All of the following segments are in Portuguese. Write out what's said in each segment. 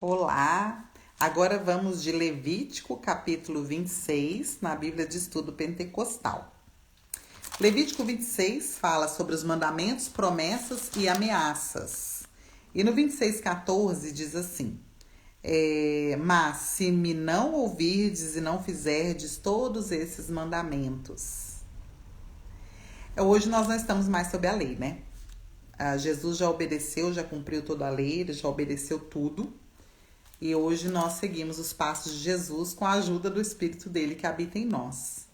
Olá! Agora vamos de Levítico, capítulo 26, na Bíblia de Estudo Pentecostal. Levítico 26 fala sobre os mandamentos, promessas e ameaças. E no 26:14 diz assim: Mas se me não ouvirdes e não fizerdes todos esses mandamentos. Hoje nós não estamos mais sob a lei, né? Jesus já obedeceu, já cumpriu toda a lei, ele já obedeceu tudo. E hoje nós seguimos os passos de Jesus com a ajuda do Espírito dele que habita em nós.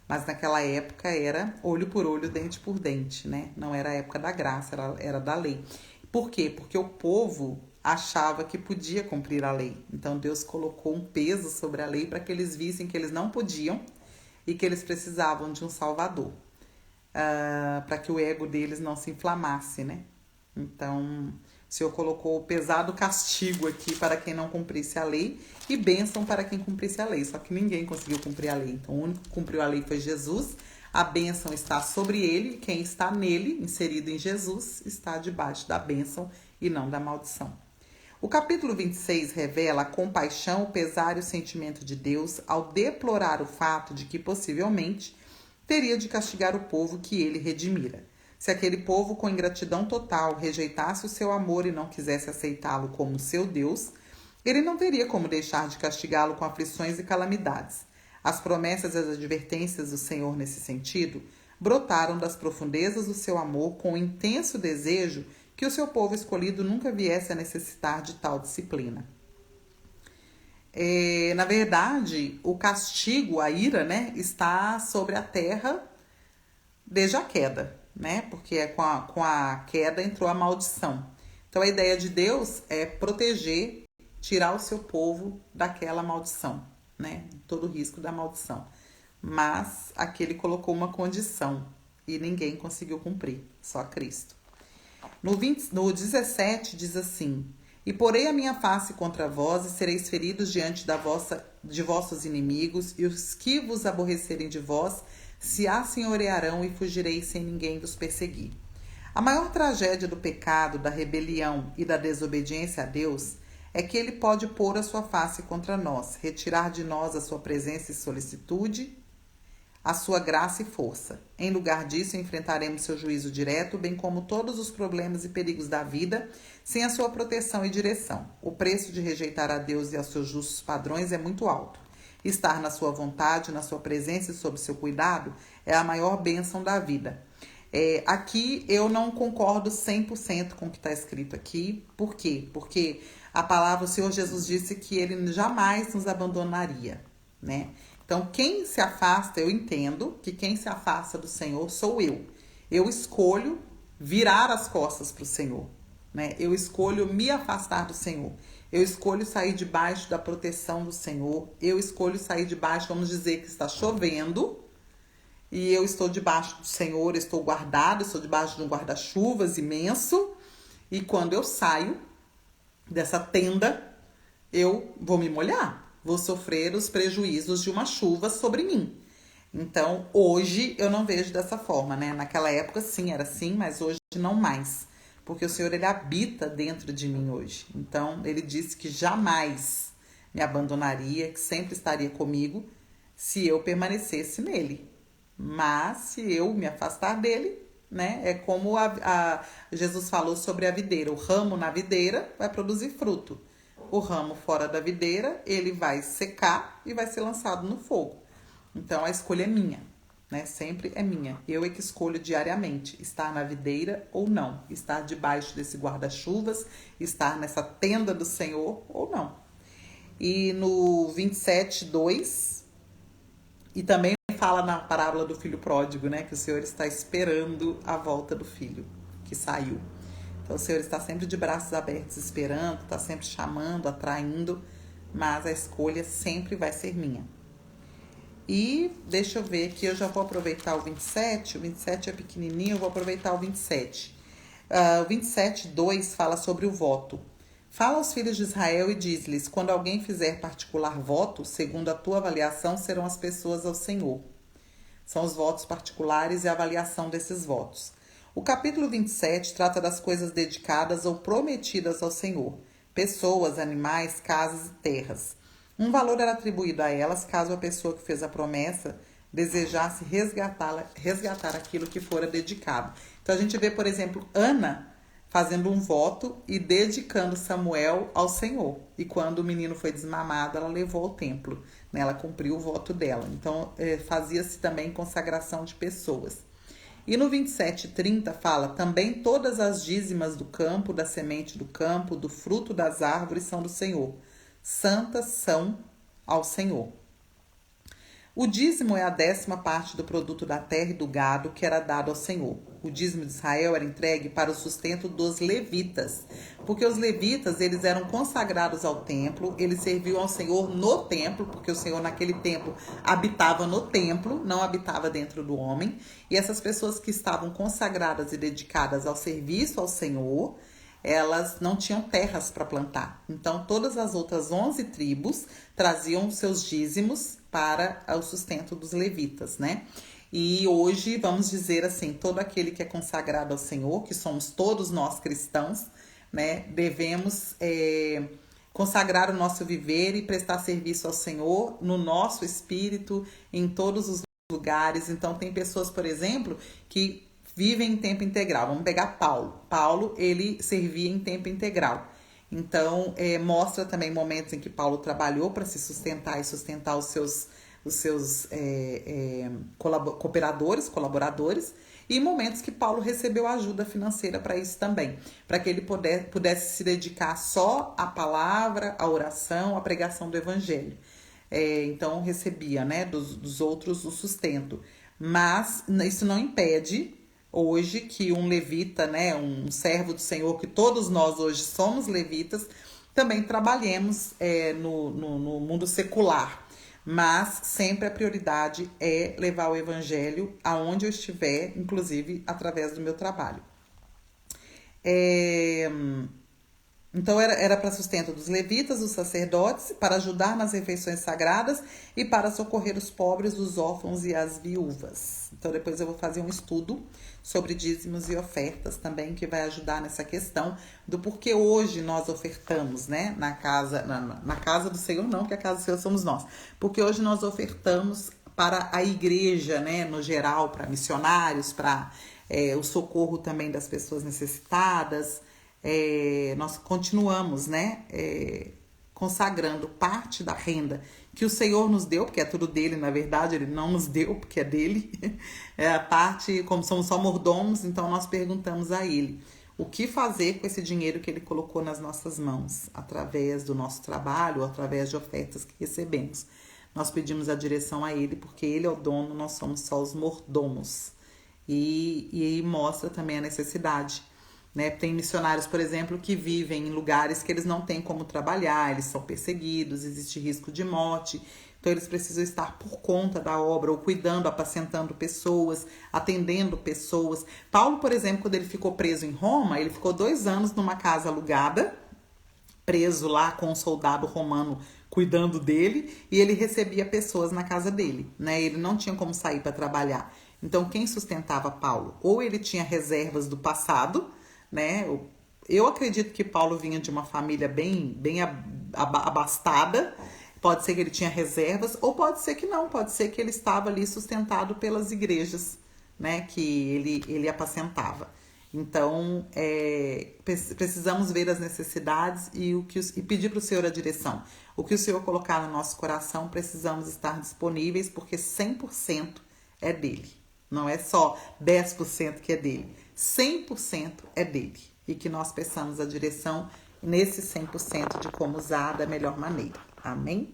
Mas naquela época era olho por olho, dente por dente, né? Não era a época da graça, era da lei. Por quê? Porque o povo achava que podia cumprir a lei. Então Deus colocou um peso sobre a lei para que eles vissem que eles não podiam e que eles precisavam de um Salvador. Para que o ego deles não se inflamasse, né? Então, o Senhor colocou o pesado castigo aqui para quem não cumprisse a lei e bênção para quem cumprisse a lei. Só que ninguém conseguiu cumprir a lei. Então, o único que cumpriu a lei foi Jesus. A bênção está sobre ele. Quem está nele, inserido em Jesus, está debaixo da bênção e não da maldição. O capítulo 26 revela a compaixão, o pesar e o sentimento de Deus ao deplorar o fato de que, possivelmente, teria de castigar o povo que ele redimira. Se aquele povo, com ingratidão total, rejeitasse o seu amor e não quisesse aceitá-lo como seu Deus, ele não teria como deixar de castigá-lo com aflições e calamidades. As promessas e as advertências do Senhor nesse sentido brotaram das profundezas do seu amor com o intenso desejo que o seu povo escolhido nunca viesse a necessitar de tal disciplina. Na verdade, o castigo, a ira, né, está sobre a terra desde a queda, né? Porque com a queda entrou a maldição. Então a ideia de Deus é proteger, tirar o seu povo daquela maldição, né? Todo o risco da maldição. Mas aqui ele colocou uma condição e ninguém conseguiu cumprir, só Cristo. No 17 diz assim: E porei a minha face contra vós, e sereis feridos diante de vossos inimigos, e os que vos aborrecerem de vós se assenhorearão e fugireis sem ninguém vos perseguir. A maior tragédia do pecado, da rebelião e da desobediência a Deus é que ele pode pôr a sua face contra nós, retirar de nós a sua presença e solicitude, a sua graça e força. Em lugar disso, enfrentaremos seu juízo direto, bem como todos os problemas e perigos da vida, sem a sua proteção e direção. O preço de rejeitar a Deus e aos seus justos padrões é muito alto. Estar na sua vontade, na sua presença e sob seu cuidado é a maior bênção da vida. Aqui eu não concordo 100% com o que está escrito aqui. Por quê? Porque a palavra, o Senhor Jesus disse que ele jamais nos abandonaria, né? Então, quem se afasta, eu entendo que quem se afasta do Senhor sou eu. Eu escolho virar as costas para o Senhor, né? Eu escolho me afastar do Senhor. Eu escolho sair debaixo da proteção do Senhor. Eu escolho sair debaixo, vamos dizer que está chovendo, e eu estou debaixo do Senhor, estou guardado, estou debaixo de um guarda-chuvas imenso, e quando eu saio dessa tenda, eu vou me molhar, vou sofrer os prejuízos de uma chuva sobre mim. Então, hoje eu não vejo dessa forma, né? Naquela época sim, era assim, mas hoje não mais. Porque o Senhor, ele habita dentro de mim hoje. Então, ele disse que jamais me abandonaria, que sempre estaria comigo se eu permanecesse nele. Mas se eu me afastar dele, né? É como Jesus falou sobre a videira. O ramo na videira vai produzir fruto. O ramo fora da videira, ele vai secar e vai ser lançado no fogo. Então, a escolha é minha, né? Sempre é minha. Eu é que escolho diariamente estar na videira ou não. Estar debaixo desse guarda-chuvas, estar nessa tenda do Senhor ou não. E no 27:2, e também fala na parábola do filho pródigo, né? Que o Senhor está esperando a volta do filho que saiu. Então, o Senhor está sempre de braços abertos esperando, está sempre chamando, atraindo, mas a escolha sempre vai ser minha. E deixa eu ver aqui, eu já vou aproveitar o 27 é pequenininho, eu vou aproveitar o 27. O 27:2 fala sobre o voto. Fala aos filhos de Israel e diz-lhes: quando alguém fizer particular voto, segundo a tua avaliação, serão as pessoas ao Senhor. São os votos particulares e a avaliação desses votos. O capítulo 27 trata das coisas dedicadas ou prometidas ao Senhor. pessoas, animais, casas e terras. Um valor era atribuído a elas caso a pessoa que fez a promessa desejasse resgatar aquilo que fora dedicado. Então a gente vê, por exemplo, Ana fazendo um voto e dedicando Samuel ao Senhor. E quando o menino foi desmamado, ela levou ao templo, né? Ela cumpriu o voto dela. Então fazia-se também consagração de pessoas. E no 27:30 fala: também todas as dízimas do campo, da semente do campo, do fruto das árvores são do Senhor. Santas são ao Senhor. O dízimo é a 10ª parte do produto da terra e do gado que era dado ao Senhor. O dízimo de Israel era entregue para o sustento dos levitas, porque os levitas eles eram consagrados ao templo, eles serviam ao Senhor no templo, porque o Senhor naquele templo habitava no templo, não habitava dentro do homem, e essas pessoas que estavam consagradas e dedicadas ao serviço ao Senhor, elas não tinham terras para plantar. Então, todas as outras 11 tribos traziam seus dízimos para o sustento dos levitas, né? E hoje, vamos dizer assim, todo aquele que é consagrado ao Senhor, que somos todos nós cristãos, né? Devemos consagrar o nosso viver e prestar serviço ao Senhor no nosso espírito, em todos os lugares. Então, tem pessoas, por exemplo, que vivem em tempo integral. Vamos pegar Paulo. Paulo, ele servia em tempo integral. Então, mostra também momentos em que Paulo trabalhou para se sustentar e sustentar os seus colaboradores, e momentos que Paulo recebeu ajuda financeira para isso também, para que ele pudesse se dedicar só à palavra, à oração, à pregação do evangelho. Então, recebia, né, dos outros o sustento. Mas isso não impede hoje que um levita, né, um servo do Senhor, que todos nós hoje somos levitas, também trabalhemos no mundo secular. Mas sempre a prioridade é levar o evangelho aonde eu estiver, inclusive através do meu trabalho. Então era para sustento dos levitas, dos sacerdotes, para ajudar nas refeições sagradas e para socorrer os pobres, os órfãos e as viúvas. Então depois eu vou fazer um estudo sobre dízimos e ofertas também, que vai ajudar nessa questão do porquê hoje nós ofertamos, né? Na casa do Senhor não, porque a casa do Senhor somos nós. Porque hoje nós ofertamos para a igreja, né? No geral, para missionários, para o socorro também das pessoas necessitadas. Nós continuamos, né, consagrando parte da renda que o Senhor nos deu, porque é tudo dele, na verdade, ele não nos deu, porque é dele. A parte, como somos só mordomos, então nós perguntamos a ele o que fazer com esse dinheiro que ele colocou nas nossas mãos, através do nosso trabalho, ou através de ofertas que recebemos. Nós pedimos a direção a ele, porque ele é o dono, nós somos só os mordomos. E mostra também a necessidade, né? Tem missionários, por exemplo, que vivem em lugares que eles não têm como trabalhar, eles são perseguidos, existe risco de morte, então eles precisam estar por conta da obra, ou cuidando, apacentando pessoas, atendendo pessoas. Paulo, por exemplo, quando ele ficou preso em Roma, ele ficou 2 anos numa casa alugada, preso lá com um soldado romano cuidando dele, e ele recebia pessoas na casa dele, né? Ele não tinha como sair para trabalhar. Então, quem sustentava Paulo? Ou ele tinha reservas do passado, né? Eu acredito que Paulo vinha de uma família bem abastada. Pode ser que ele tinha reservas, ou pode ser que não. Pode ser que ele estava ali sustentado pelas igrejas, né? Que ele apacentava. Então, precisamos ver as necessidades e pedir para o Senhor a direção. O que o Senhor colocar no nosso coração, precisamos estar disponíveis, porque 100% é dele. Não é só 10% que é dele. 100% é dele. E que nós peçamos a direção nesse 100% de como usar da melhor maneira. Amém?